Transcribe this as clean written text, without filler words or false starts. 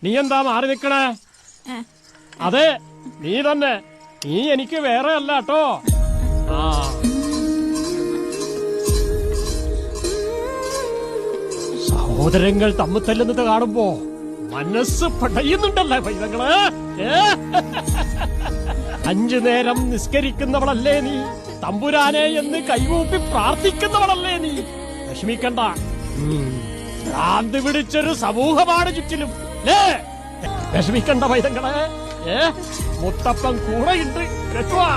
നീ എന്താ മാറി നിക്കണേ? അതെ, നീ തന്നെ. നീ എനിക്ക് വേറെ അല്ല കേട്ടോ. ആ സഹോദരങ്ങൾ തമ്മിൽ തല്ലുന്നത് കാണുമ്പോ മനസ്സ് പടയുന്നുണ്ടല്ലേ പൈതങ്ങള്? 5 നേരം നിസ്കരിക്കുന്നവളല്ലേ നീ? തമ്പുരാനെ എന്ന് കൈകൂപ്പി പ്രാർത്ഥിക്കുന്നവളല്ലേ നീ? വിഷമിക്കണ്ട. ഭ്രാന്ത് പിടിച്ചൊരു സമൂഹമാണ് ചുറ്റിലും. വിഷമിക്കണ്ട പൈതങ്ങളെ. മുത്തപ്പൻ കൂടെയുണ്ട് കേട്ടുവാ.